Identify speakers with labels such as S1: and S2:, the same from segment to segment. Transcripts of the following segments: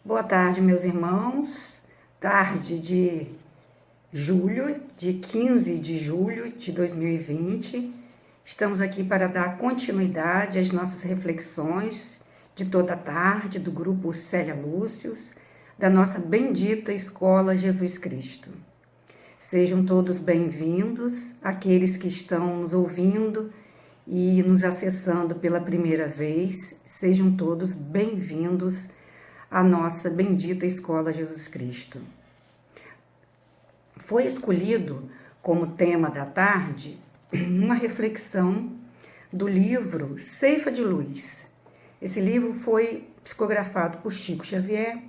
S1: Boa tarde, meus irmãos. Tarde de julho, de 15 de julho de 2020. Estamos aqui para dar continuidade às nossas reflexões de toda a tarde do grupo Célia Lúcius, da nossa bendita Escola Jesus Cristo. Sejam todos bem-vindos, aqueles que estão nos ouvindo e nos acessando pela primeira vez, sejam todos bem-vindos a nossa bendita Escola Jesus Cristo. Foi escolhido como tema da tarde uma reflexão do livro Ceifa de Luz. Esse livro foi psicografado por Chico Xavier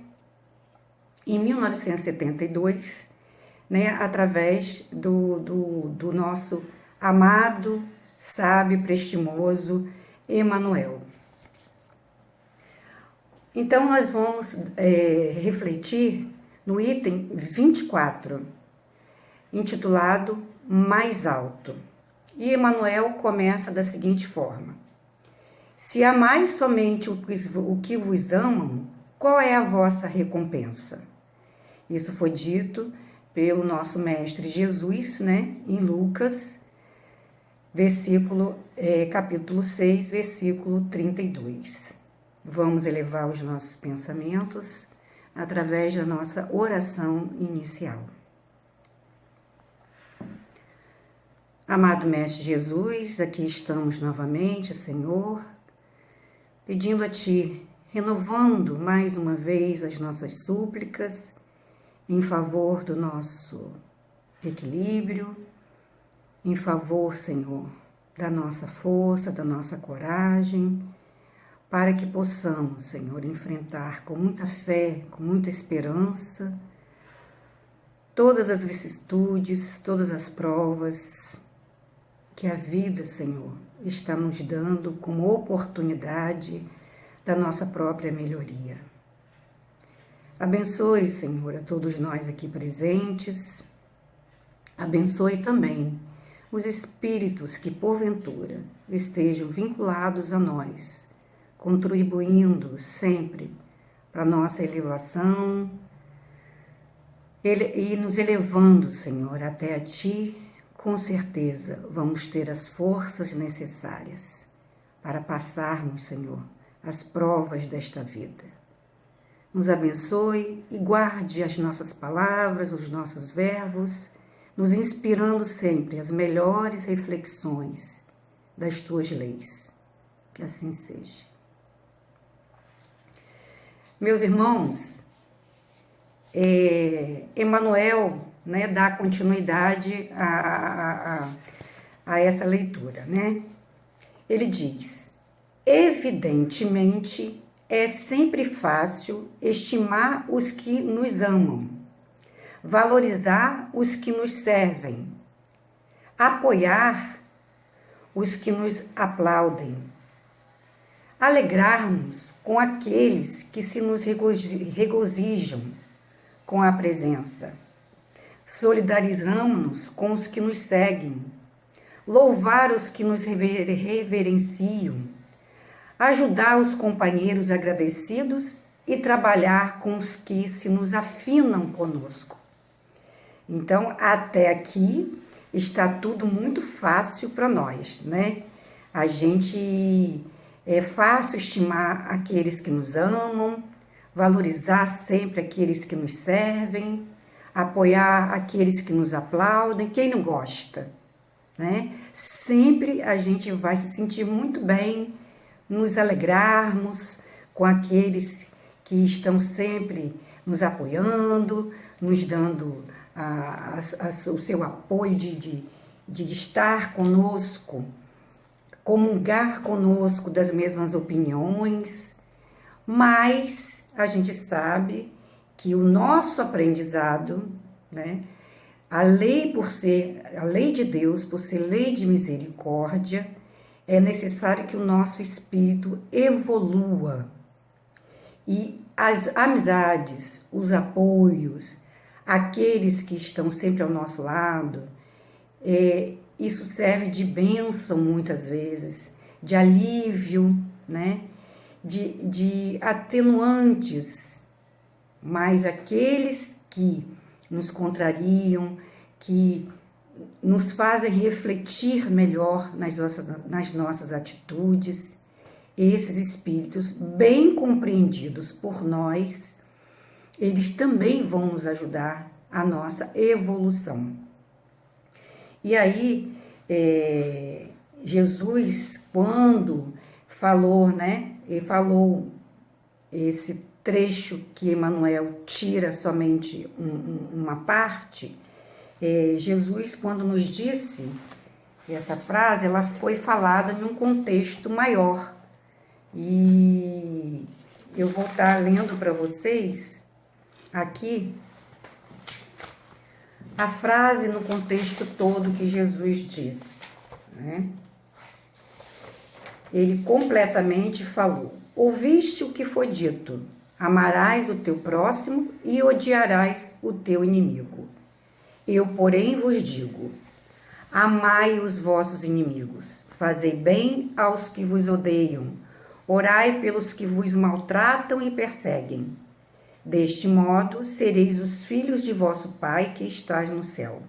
S1: em 1972, através do nosso amado, sábio, prestimoso Emmanuel. Então, nós vamos refletir no item 24, intitulado Mais Alto. E Emmanuel começa da seguinte forma: Se amais somente o que vos amam, qual é a vossa recompensa? Isso foi dito pelo nosso Mestre Jesus, em Lucas, capítulo 6, versículo 32. Vamos elevar os nossos pensamentos através da nossa oração inicial. Amado Mestre Jesus, aqui estamos novamente, Senhor, pedindo a Ti, renovando mais uma vez as nossas súplicas em favor do nosso equilíbrio, em favor, Senhor, da nossa força, da nossa coragem, para que possamos, Senhor, enfrentar com muita fé, com muita esperança, todas as vicissitudes, todas as provas que a vida, Senhor, está nos dando como oportunidade da nossa própria melhoria. Abençoe, Senhor, a todos nós aqui presentes. Abençoe também os espíritos que, porventura, estejam vinculados a nós, contribuindo sempre para a nossa elevação e nos elevando, Senhor, até a Ti. Com certeza vamos ter as forças necessárias para passarmos, Senhor, as provas desta vida. Nos abençoe e guarde as nossas palavras, os nossos verbos, nos inspirando sempre as melhores reflexões das Tuas leis. Que assim seja. Meus irmãos, Emmanuel, dá continuidade a essa leitura, Ele diz: evidentemente, é sempre fácil estimar os que nos amam, valorizar os que nos servem, apoiar os que nos aplaudem, alegrar-nos com aqueles que se nos regozijam com a presença, solidarizamos-nos com os que nos seguem, louvar os que nos reverenciam, ajudar os companheiros agradecidos e trabalhar com os que se nos afinam conosco. Então, até aqui está tudo muito fácil para nós, A gente é fácil estimar aqueles que nos amam, valorizar sempre aqueles que nos servem, apoiar aqueles que nos aplaudem, quem não gosta, Sempre a gente vai se sentir muito bem, nos alegrarmos com aqueles que estão sempre nos apoiando, nos dando o seu apoio de estar conosco, comungar conosco das mesmas opiniões, mas a gente sabe que o nosso aprendizado, a lei de Deus, por ser lei de misericórdia, é necessário que o nosso espírito evolua. E as amizades, os apoios, aqueles que estão sempre ao nosso lado, isso serve de bênção muitas vezes, de alívio, de atenuantes mas aqueles que nos contrariam, que nos fazem refletir melhor nas nossas atitudes, esses espíritos, bem compreendidos por nós, eles também vão nos ajudar a nossa evolução. E aí, Jesus, quando falou, né, ele falou esse trecho que Emmanuel tira somente uma parte, Jesus, quando nos disse essa frase, ela foi falada em um contexto maior. E eu vou estar lendo para vocês aqui a frase no contexto todo que Jesus disse, né? Ele completamente falou: ouviste o que foi dito, amarás o teu próximo e odiarás o teu inimigo. Eu, porém, vos digo, amai os vossos inimigos, fazei bem aos que vos odeiam, orai pelos que vos maltratam e perseguem. Deste modo, sereis os filhos de vosso Pai que estás no céu,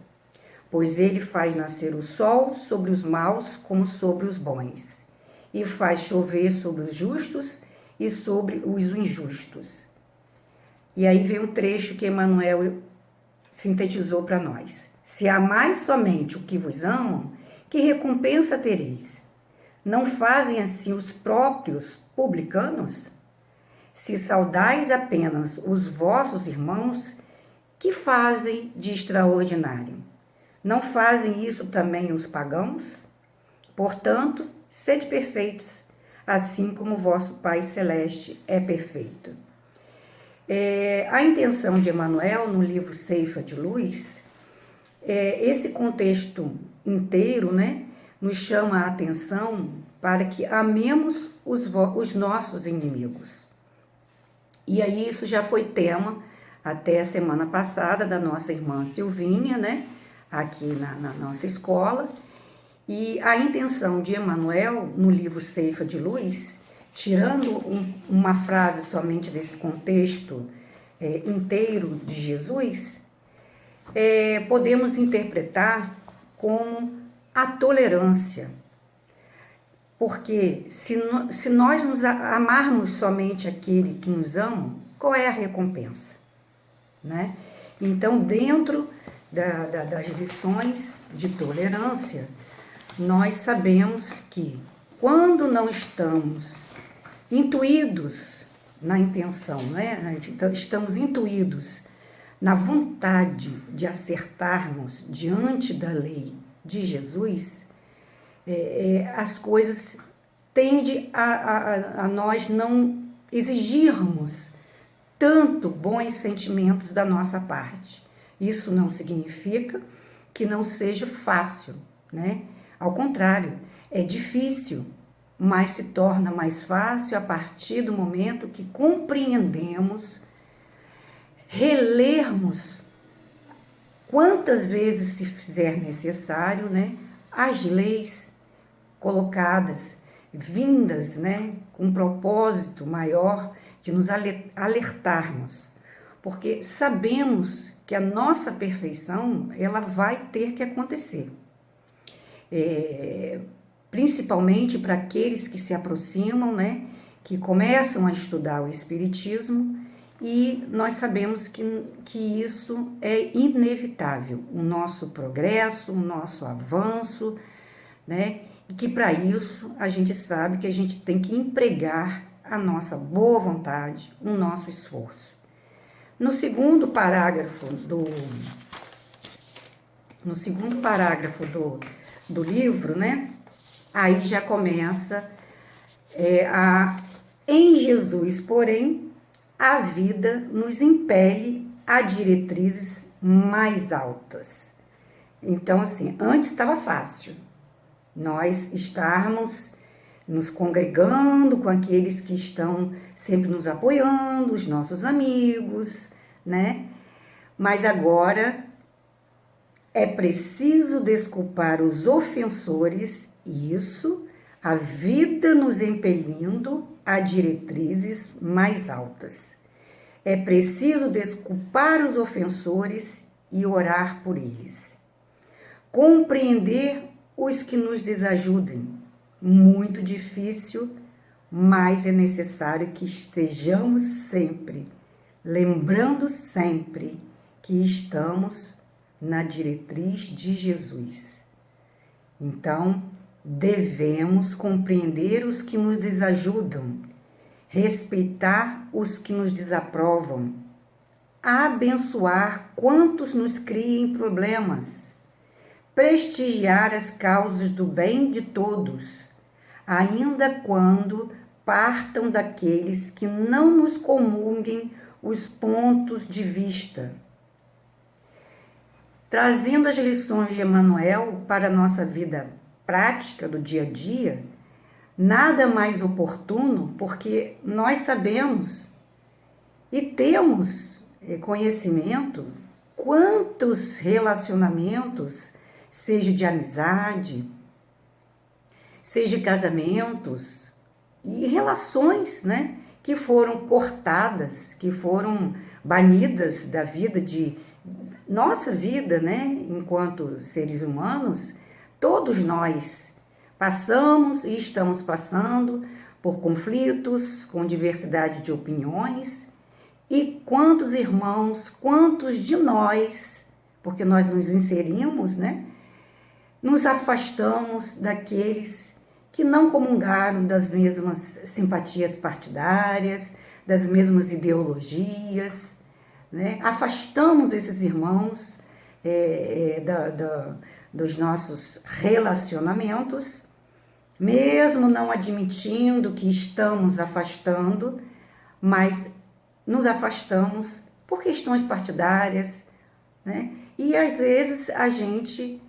S1: pois ele faz nascer o sol sobre os maus como sobre os bons, e faz chover sobre os justos e sobre os injustos. E aí vem o trecho que Emmanuel sintetizou para nós. Se amais somente o que vos amam, que recompensa tereis? Não fazem assim os próprios publicanos? Se saudais apenas os vossos irmãos, que fazem de extraordinário? Não fazem isso também os pagãos? Portanto, sede perfeitos, assim como vosso Pai Celeste é perfeito. A intenção de Emmanuel, no livro Ceifa de Luz, esse contexto inteiro, né, nos chama a atenção para que amemos os nossos inimigos. E aí isso já foi tema até a semana passada da nossa irmã Silvinha, né, aqui na nossa escola. E a intenção de Emmanuel, no livro Ceifa de Luz, tirando uma frase somente desse contexto inteiro de Jesus, podemos interpretar como a tolerância. Porque se nós nos amarmos somente aquele que nos ama, qual é a recompensa? Né? Então, dentro das lições de tolerância, nós sabemos que quando não estamos intuídos na intenção, né? Então, estamos intuídos na vontade de acertarmos diante da lei de Jesus, as coisas tendem a nós não exigirmos tanto bons sentimentos da nossa parte. Isso não significa que não seja fácil, né? Ao contrário, é difícil, mas se torna mais fácil a partir do momento que compreendemos, relermos quantas vezes se fizer necessário, né, as leis colocadas, vindas, né, com um propósito maior de nos alertarmos, porque sabemos que a nossa perfeição ela vai ter que acontecer. Principalmente para aqueles que se aproximam, né, que começam a estudar o Espiritismo, e nós sabemos que isso é inevitável, o nosso progresso, o nosso avanço, né, e que para isso a gente sabe que a gente tem que empregar a nossa boa vontade, o nosso esforço. No segundo parágrafo do livro, né, aí já começa em Jesus, porém, a vida nos impele a diretrizes mais altas. Então, assim, antes estava fácil nós estarmos nos congregando com aqueles que estão sempre nos apoiando, os nossos amigos, né? Mas agora é preciso desculpar os ofensores, isso, a vida nos impelindo a diretrizes mais altas. É preciso desculpar os ofensores e orar por eles. Compreender os que nos desajudem. Muito difícil, mas é necessário que estejamos sempre, lembrando sempre que estamos na diretriz de Jesus. Então, devemos compreender os que nos desajudam, respeitar os que nos desaprovam, abençoar quantos nos criem problemas, prestigiar as causas do bem de todos, ainda quando partam daqueles que não nos comunguem os pontos de vista. Trazendo as lições de Emmanuel para a nossa vida prática do dia a dia, nada mais oportuno, porque nós sabemos e temos conhecimento quantos relacionamentos, seja de amizade, seja de casamentos e relações, né, que foram cortadas, que foram banidas da vida de nossa vida, né, enquanto seres humanos. Todos nós passamos e estamos passando por conflitos, com diversidade de opiniões, e quantos irmãos, quantos de nós, porque nós nos inserimos, né, nos afastamos daqueles que não comungaram das mesmas simpatias partidárias, das mesmas ideologias, né? Afastamos esses irmãos dos nossos relacionamentos, mesmo não admitindo que estamos afastando, mas nos afastamos por questões partidárias, né? E às vezes a gente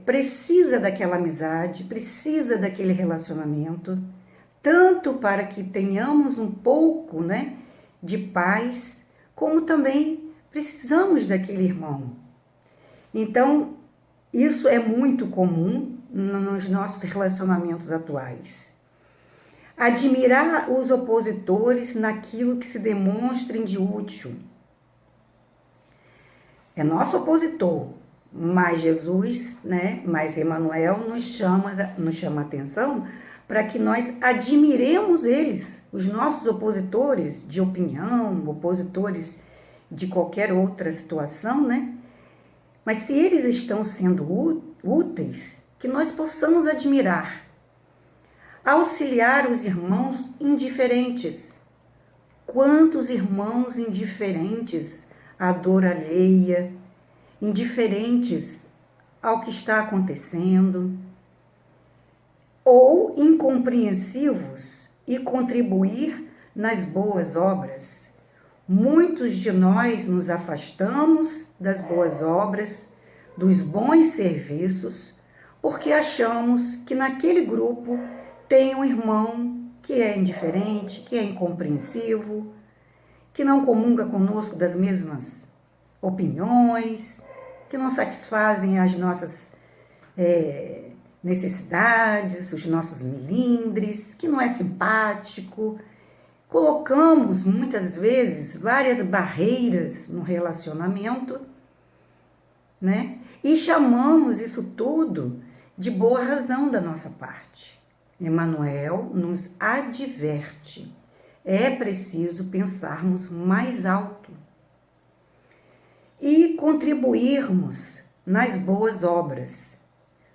S1: precisa daquela amizade, precisa daquele relacionamento, tanto para que tenhamos um pouco, né, de paz, como também precisamos daquele irmão. Então, isso é muito comum nos nossos relacionamentos atuais. Admirar os opositores naquilo que se demonstrem de útil. É nosso opositor, mas Jesus, né, mas Emmanuel nos chama a atenção para que nós admiremos eles, os nossos opositores de opinião, opositores de qualquer outra situação, né? Mas se eles estão sendo úteis, que nós possamos admirar. Auxiliar os irmãos indiferentes. Quantos irmãos indiferentes à dor alheia, indiferentes ao que está acontecendo, ou incompreensivos, e contribuir nas boas obras. Muitos de nós nos afastamos das boas obras, dos bons serviços, porque achamos que naquele grupo tem um irmão que é indiferente, que é incompreensivo, que não comunga conosco das mesmas opiniões, que não satisfazem as nossas necessidades, os nossos melindres, que não é simpático. Colocamos muitas vezes várias barreiras no relacionamento, né? E chamamos isso tudo de boa razão da nossa parte. Emmanuel nos adverte: é preciso pensarmos mais alto e contribuirmos nas boas obras,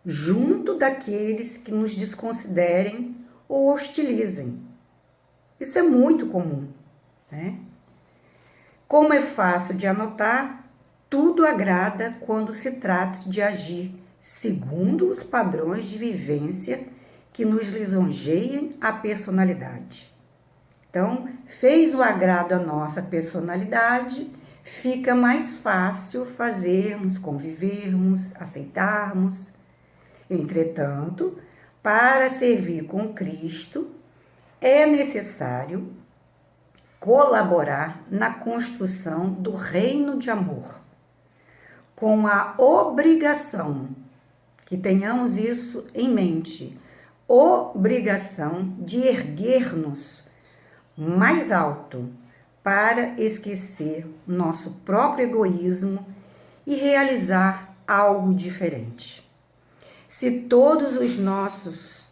S1: junto daqueles que nos desconsiderem ou hostilizem. Isso é muito comum, né? Como é fácil de anotar, tudo agrada quando se trata de agir segundo os padrões de vivência que nos lisonjeiem a personalidade. Então, fez o agrado à nossa personalidade, fica mais fácil fazermos, convivermos, aceitarmos. Entretanto, para servir com Cristo, é necessário colaborar na construção do reino de amor, com a obrigação, que tenhamos isso em mente, obrigação de erguer-nos mais alto, para esquecer nosso próprio egoísmo e realizar algo diferente. Se todos os nossos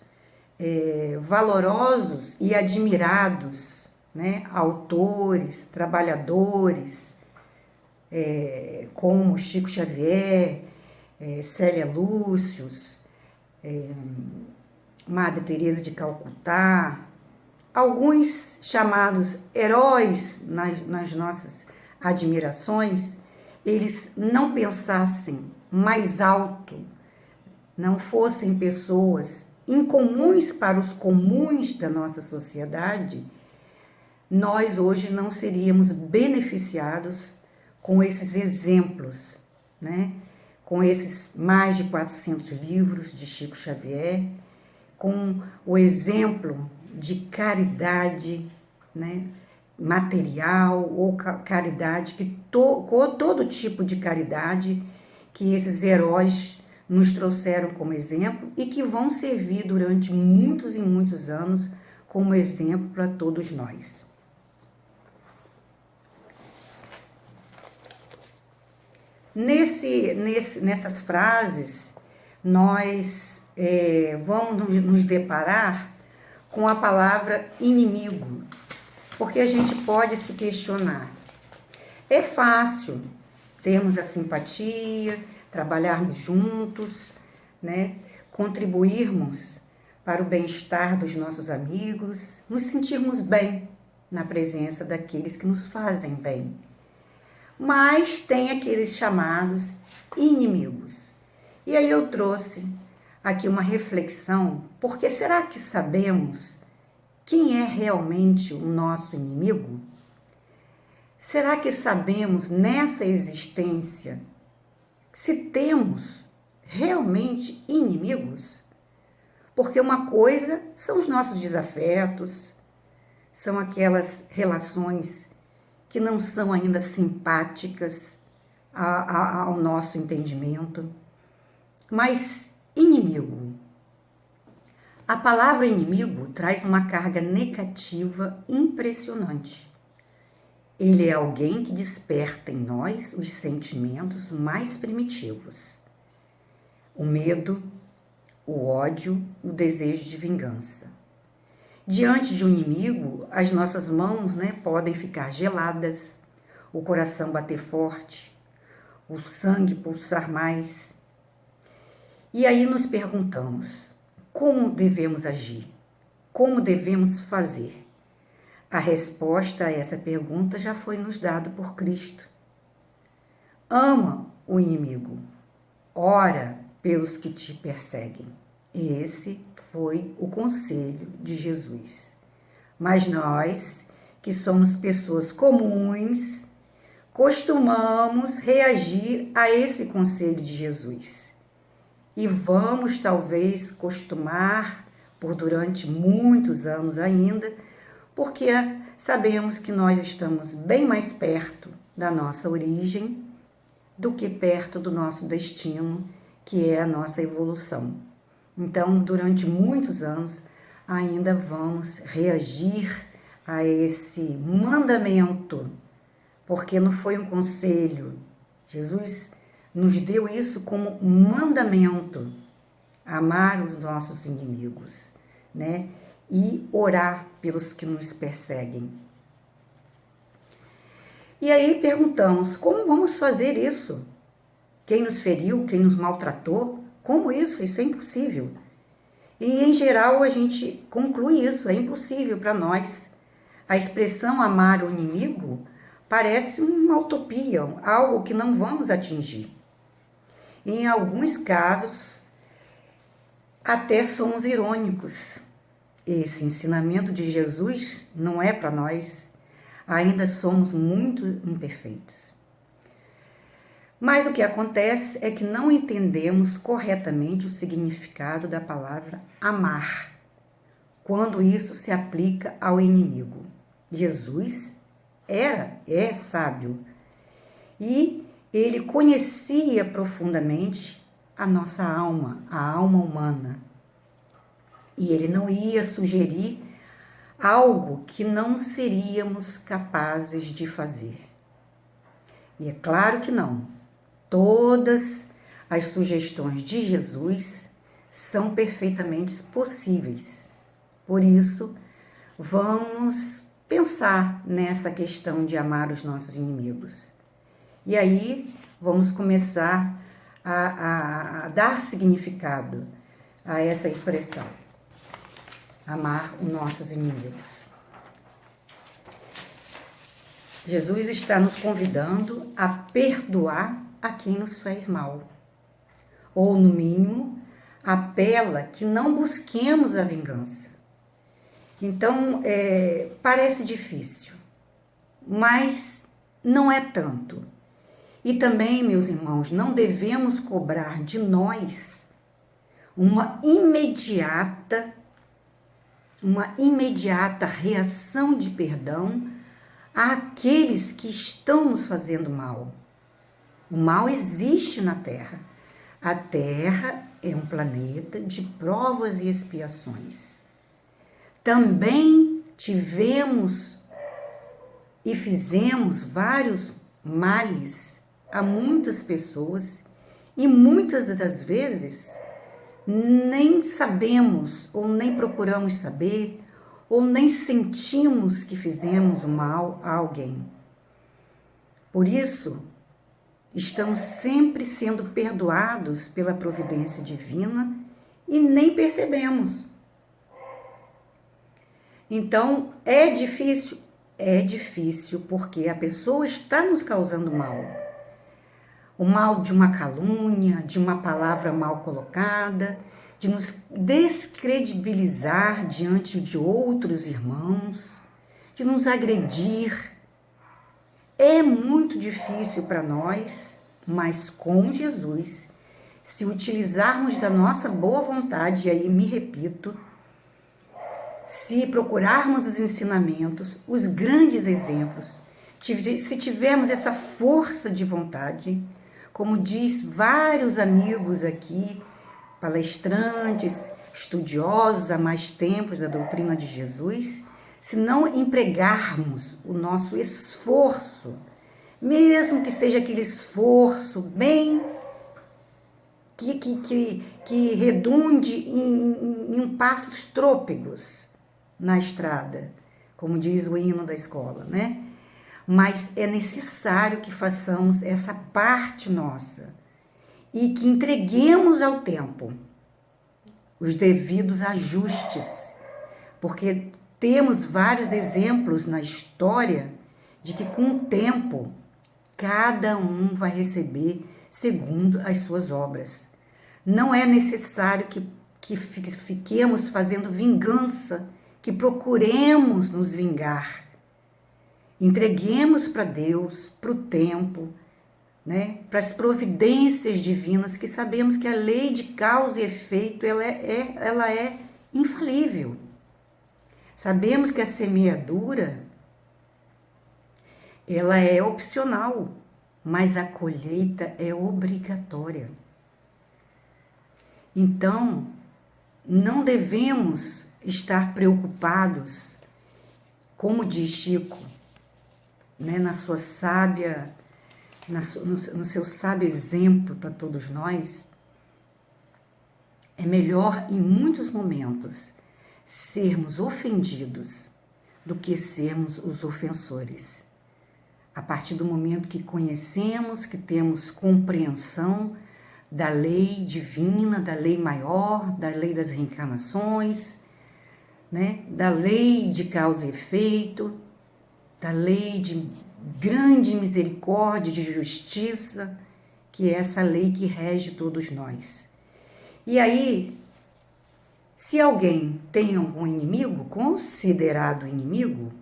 S1: valorosos e admirados, né, autores, trabalhadores, como Chico Xavier, Célia Lúcius, Madre Teresa de Calcutá, alguns chamados heróis nas nossas admirações, eles não pensassem mais alto, não fossem pessoas incomuns para os comuns da nossa sociedade, nós hoje não seríamos beneficiados com esses exemplos, né? Com esses mais de 400 livros de Chico Xavier, com o exemplo de caridade, né, material ou caridade, todo tipo de caridade que esses heróis nos trouxeram como exemplo e que vão servir durante muitos e muitos anos como exemplo para todos nós. Nessas frases, nós vamos nos deparar com a palavra inimigo, porque a gente pode se questionar. É fácil termos a simpatia, trabalharmos juntos, né? Contribuirmos para o bem-estar dos nossos amigos, nos sentirmos bem na presença daqueles que nos fazem bem. Mas tem aqueles chamados inimigos. E aí eu trouxe aqui uma reflexão, porque será que sabemos quem é realmente o nosso inimigo? Será que sabemos nessa existência se temos realmente inimigos? Porque uma coisa são os nossos desafetos, são aquelas relações que não são ainda simpáticas ao nosso entendimento. Mas inimigo. A palavra inimigo traz uma carga negativa impressionante. Ele é alguém que desperta em nós os sentimentos mais primitivos. O medo, o ódio, o desejo de vingança. Diante de um inimigo, as nossas mãos, podem ficar geladas, o coração bater forte, o sangue pulsar mais. E aí nos perguntamos, como devemos agir? Como devemos fazer? A resposta a essa pergunta já foi nos dada por Cristo. Ama o inimigo, ora pelos que te perseguem. Esse foi o conselho de Jesus. Mas nós, que somos pessoas comuns, costumamos reagir a esse conselho de Jesus. E vamos talvez costumar por durante muitos anos ainda, porque sabemos que nós estamos bem mais perto da nossa origem do que perto do nosso destino, que é a nossa evolução. Então, durante muitos anos, ainda vamos reagir a esse mandamento, porque não foi um conselho. Jesus nos deu isso como um mandamento, amar os nossos inimigos, né? E orar pelos que nos perseguem. E aí perguntamos, como vamos fazer isso? Quem nos feriu, quem nos maltratou? Como isso? Isso é impossível. E em geral a gente conclui isso, é impossível para nós. A expressão amar o inimigo parece uma utopia, algo que não vamos atingir. E em alguns casos, até somos irônicos. Esse ensinamento de Jesus não é para nós, ainda somos muito imperfeitos. Mas o que acontece é que não entendemos corretamente o significado da palavra amar, quando isso se aplica ao inimigo. Jesus é sábio e ele conhecia profundamente a nossa alma, a alma humana. E ele não ia sugerir algo que não seríamos capazes de fazer. E é claro que não. Todas as sugestões de Jesus são perfeitamente possíveis. Por isso, vamos pensar nessa questão de amar os nossos inimigos. E aí, vamos começar a dar significado a essa expressão. Amar os nossos inimigos. Jesus está nos convidando a perdoar a quem nos fez mal. Ou, no mínimo, apela que não busquemos a vingança. Então, parece difícil, mas não é tanto. E também, meus irmãos, não devemos cobrar de nós uma imediata reação de perdão àqueles que estão nos fazendo mal. O mal existe na Terra. A Terra é um planeta de provas e expiações. Também tivemos e fizemos vários males a muitas pessoas e muitas das vezes nem sabemos ou nem procuramos saber ou nem sentimos que fizemos o mal a alguém. Por isso, estamos sempre sendo perdoados pela providência divina e nem percebemos. Então, é difícil porque a pessoa está nos causando mal. O mal de uma calúnia, de uma palavra mal colocada, de nos descredibilizar diante de outros irmãos, de nos agredir. É muito difícil para nós, mas com Jesus, se utilizarmos da nossa boa vontade, e aí me repito, se procurarmos os ensinamentos, os grandes exemplos, se tivermos essa força de vontade, como diz vários amigos aqui, palestrantes, estudiosos há mais tempos da doutrina de Jesus, se não empregarmos o nosso esforço, mesmo que seja aquele esforço bem que redunde em passos trôpegos na estrada, como diz o hino da escola, né? Mas é necessário que façamos essa parte nossa e que entreguemos ao tempo os devidos ajustes, porque temos vários exemplos na história de que com o tempo cada um vai receber segundo as suas obras. Não é necessário que fiquemos fazendo vingança, que procuremos nos vingar. Entreguemos para Deus, para o tempo, né? Para as providências divinas, que sabemos que a lei de causa e efeito ela é infalível. Sabemos que a semeadura ela é opcional, mas a colheita é obrigatória. Então, não devemos estar preocupados, como diz Chico, né, no seu sábio exemplo para todos nós. É melhor, em muitos momentos, sermos ofendidos do que sermos os ofensores. A partir do momento que conhecemos, que temos compreensão da lei divina, da lei maior, da lei das reencarnações, né, da lei de causa e efeito, da lei de grande misericórdia, de justiça, que é essa lei que rege todos nós. E aí, se alguém tem algum inimigo, considerado inimigo,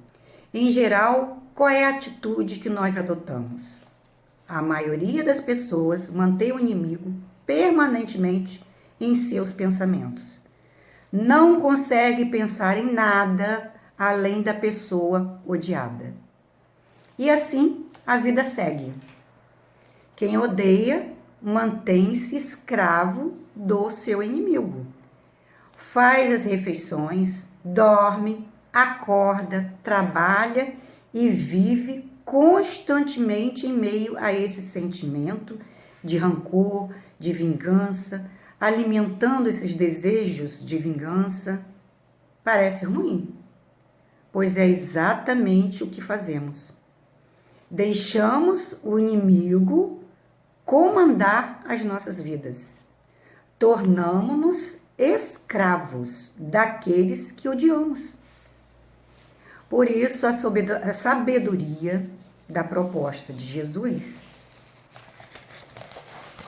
S1: em geral, qual é a atitude que nós adotamos? A maioria das pessoas mantém o inimigo permanentemente em seus pensamentos. Não consegue pensar em nada além da pessoa odiada. E assim a vida segue. Quem odeia mantém-se escravo do seu inimigo. Faz as refeições, dorme, acorda, trabalha e vive constantemente em meio a esse sentimento de rancor, de vingança, alimentando esses desejos de vingança. Parece ruim, pois é exatamente o que fazemos. Deixamos o inimigo comandar as nossas vidas. Tornamo-nos escravos daqueles que odiamos. Por isso, a sabedoria da proposta de Jesus,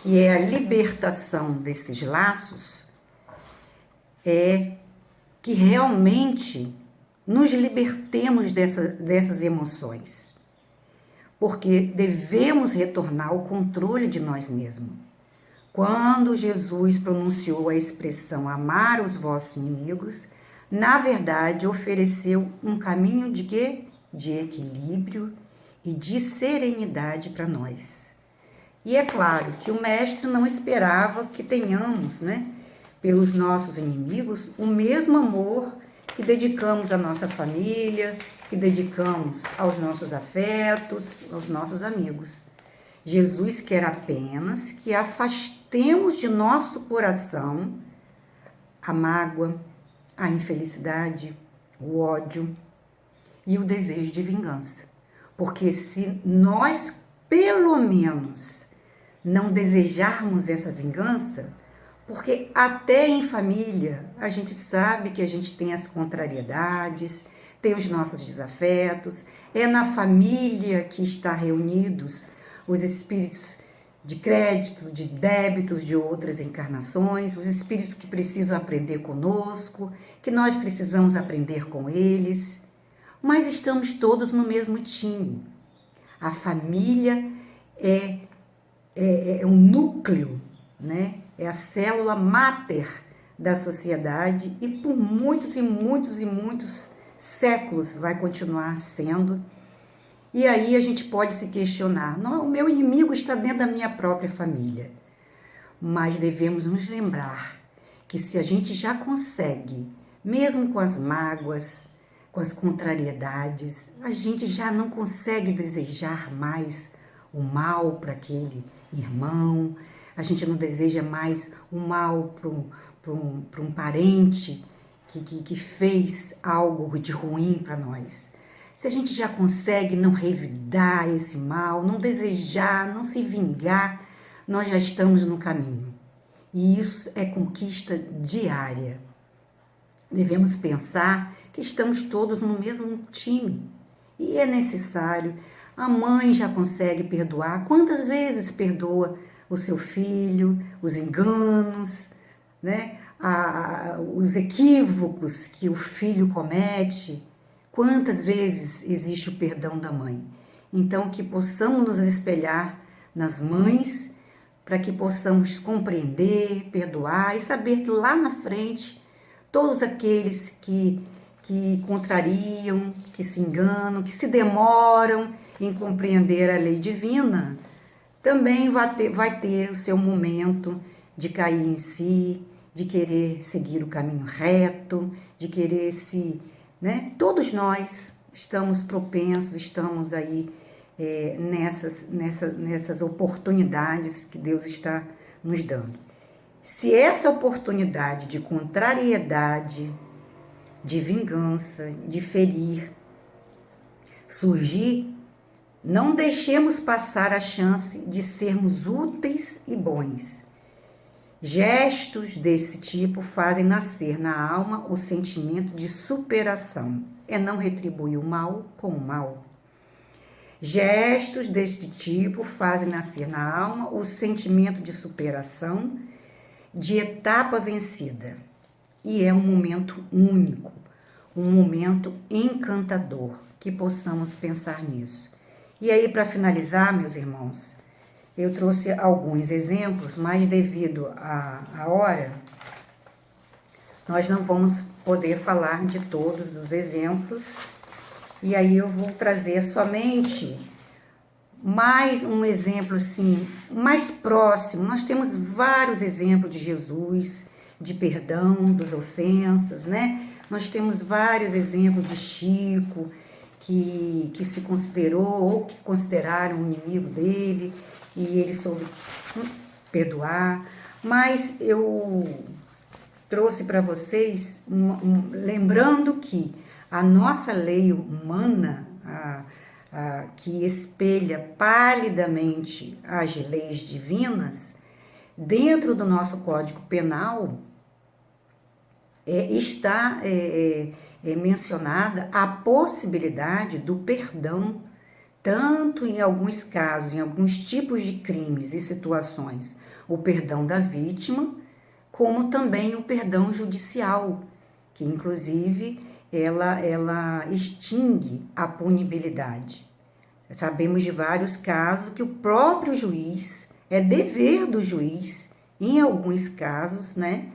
S1: que é a libertação desses laços, é que realmente nos libertemos dessas emoções, porque devemos retornar ao controle de nós mesmos. Quando Jesus pronunciou a expressão amar os vossos inimigos, na verdade ofereceu um caminho de quê? De equilíbrio e de serenidade para nós. E é claro que o mestre não esperava que tenhamos, pelos nossos inimigos, o mesmo amor que dedicamos à nossa família, que dedicamos aos nossos afetos, aos nossos amigos. Jesus quer apenas que afastemos de nosso coração a mágoa, a infelicidade, o ódio e o desejo de vingança. Porque se nós, pelo menos, não desejarmos essa vingança, porque até em família a gente sabe que a gente tem as contrariedades, tem os nossos desafetos, é na família que está reunidos os espíritos de crédito, de débitos de outras encarnações, os espíritos que precisam aprender conosco, que nós precisamos aprender com eles, mas estamos todos no mesmo time. A família é um núcleo, é a célula máter da sociedade e por muitos e muitos e muitos séculos vai continuar sendo. E aí a gente pode se questionar, não, o meu inimigo está dentro da minha própria família. Mas devemos nos lembrar que se a gente já consegue, mesmo com as mágoas, com as contrariedades, a gente já não consegue desejar mais o mal para aquele irmão, a gente não deseja mais o mal para um parente que fez algo de ruim para nós. Se a gente já consegue não revidar esse mal, não desejar, não se vingar, nós já estamos no caminho. E isso é conquista diária. Devemos pensar que estamos todos no mesmo time. E é necessário. A mãe já consegue perdoar. Quantas vezes perdoa o seu filho, os enganos, os equívocos que o filho comete? Quantas vezes existe o perdão da mãe? Então, que possamos nos espelhar nas mães, para que possamos compreender, perdoar e saber que lá na frente, todos aqueles que contrariam, que se enganam, que se demoram em compreender a lei divina, também vai ter o seu momento de cair em si, de querer seguir o caminho reto, de querer se... Todos nós estamos propensos, estamos aí nessas oportunidades que Deus está nos dando. Se essa oportunidade de contrariedade, de vingança, de ferir, surgir, não deixemos passar a chance de sermos úteis e bons. Gestos desse tipo fazem nascer na alma o sentimento de superação, é não retribuir o mal com o mal. Gestos deste tipo fazem nascer na alma o sentimento de superação, de etapa vencida. E é um momento único, um momento encantador, que possamos pensar nisso. E aí, para finalizar, meus irmãos, eu trouxe alguns exemplos, mas devido à hora, nós não vamos poder falar de todos os exemplos. E aí eu vou trazer somente mais um exemplo assim, mais próximo. Nós temos vários exemplos de Jesus, de perdão das ofensas, Nós temos vários exemplos de Chico, que se considerou ou que consideraram um inimigo dele, e ele soube perdoar. Mas eu trouxe para vocês, lembrando que a nossa lei humana, que espelha palidamente as leis divinas, dentro do nosso Código Penal, está mencionada a possibilidade do perdão, tanto em alguns casos, em alguns tipos de crimes e situações, o perdão da vítima, como também o perdão judicial, que inclusive ela extingue a punibilidade. Sabemos de vários casos que o próprio juiz, é dever do juiz, em alguns casos, né?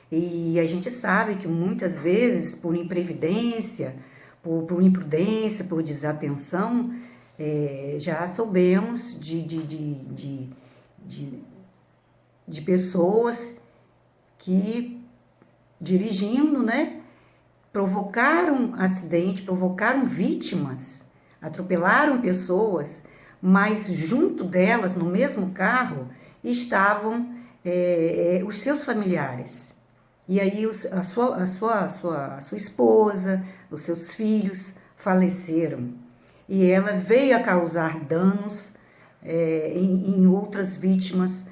S1: E a gente sabe que muitas vezes, por imprevidência, por imprudência, por desatenção, já soubemos de pessoas que, dirigindo, né, provocaram acidente, provocaram vítimas, atropelaram pessoas, mas junto delas, no mesmo carro, estavam os seus familiares. E aí a sua esposa, os seus filhos faleceram. E ela veio a causar danos em outras vítimas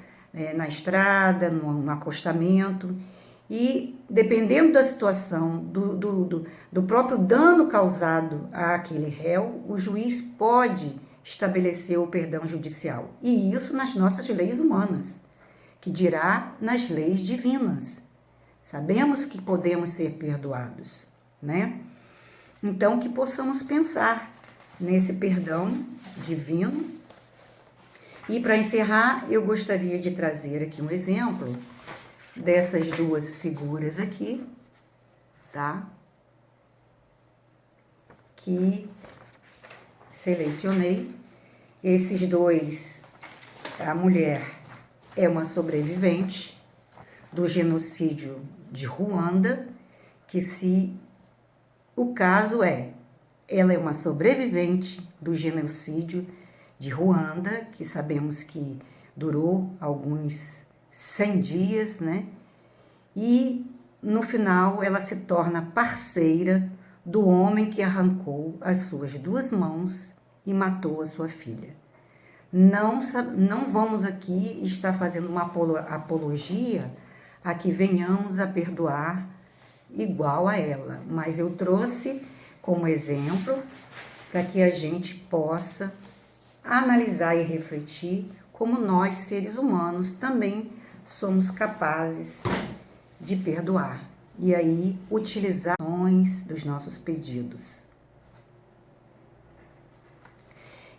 S1: na estrada, no acostamento. E dependendo da situação, do próprio dano causado àquele réu, o juiz pode estabelecer o perdão judicial. E isso nas nossas leis humanas, que dirá nas leis divinas. Sabemos que podemos ser perdoados, né? Então, que possamos pensar nesse perdão divino. E para encerrar, eu gostaria de trazer aqui um exemplo dessas duas figuras aqui, tá? Que selecionei. Esses dois, a mulher é uma sobrevivente do genocídio de Ruanda, que o caso ela é uma sobrevivente do genocídio de Ruanda, que sabemos que durou alguns 100 dias, né? E no final ela se torna parceira do homem que arrancou as suas 2 mãos e matou a sua filha. Não vamos aqui estar fazendo uma apologia a que venhamos a perdoar igual a ela, mas eu trouxe como exemplo para que a gente possa analisar e refletir como nós, seres humanos, também somos capazes de perdoar e aí utilizar ações dos nossos pedidos.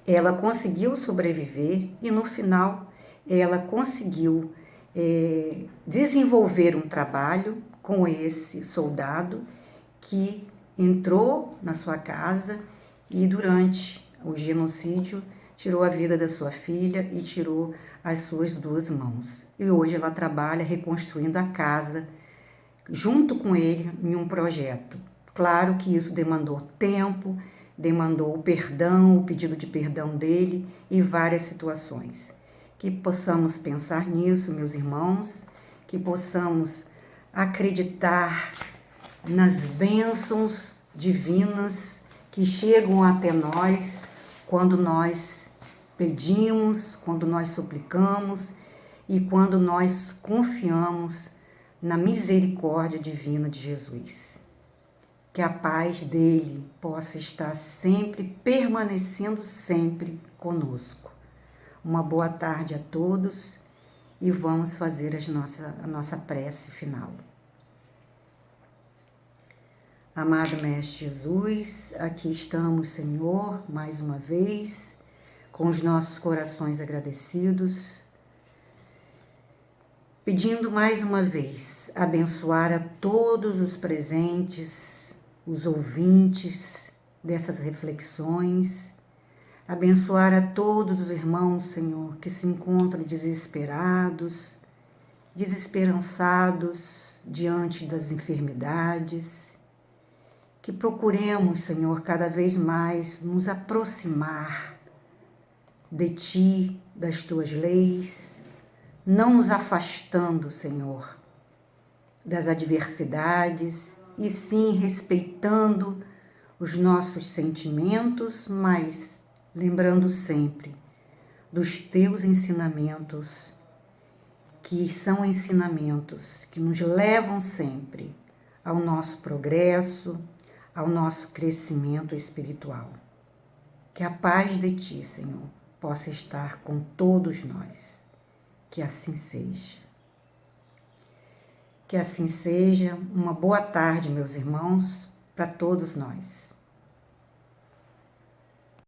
S1: Ela conseguiu sobreviver e no final ela conseguiu desenvolver um trabalho com esse soldado que entrou na sua casa e durante o genocídio tirou a vida da sua filha e tirou as suas 2 mãos. E hoje ela trabalha reconstruindo a casa junto com ele em um projeto. Claro que isso demandou tempo, demandou o perdão, o pedido de perdão dele e várias situações. Que possamos pensar nisso, meus irmãos, que possamos acreditar nas bênçãos divinas que chegam até nós quando nós pedimos, quando nós suplicamos e quando nós confiamos na misericórdia divina de Jesus. Que a paz dele possa estar sempre, permanecendo sempre conosco. Uma boa tarde a todos e vamos fazer a nossa prece final. Amado Mestre Jesus, aqui estamos, Senhor, mais uma vez, com os nossos corações agradecidos, pedindo mais uma vez abençoar a todos os presentes, os ouvintes dessas reflexões, abençoar a todos os irmãos, Senhor, que se encontram desesperados, desesperançados diante das enfermidades, que procuremos, Senhor, cada vez mais nos aproximar de Ti, das Tuas leis, não nos afastando, Senhor, das adversidades, e sim respeitando os nossos sentimentos, mas lembrando sempre dos Teus ensinamentos, que são ensinamentos que nos levam sempre ao nosso progresso, ao nosso crescimento espiritual. Que a paz de Ti, Senhor, possa estar com todos nós. Que assim seja. Que assim seja. Uma boa tarde, meus irmãos, para todos nós.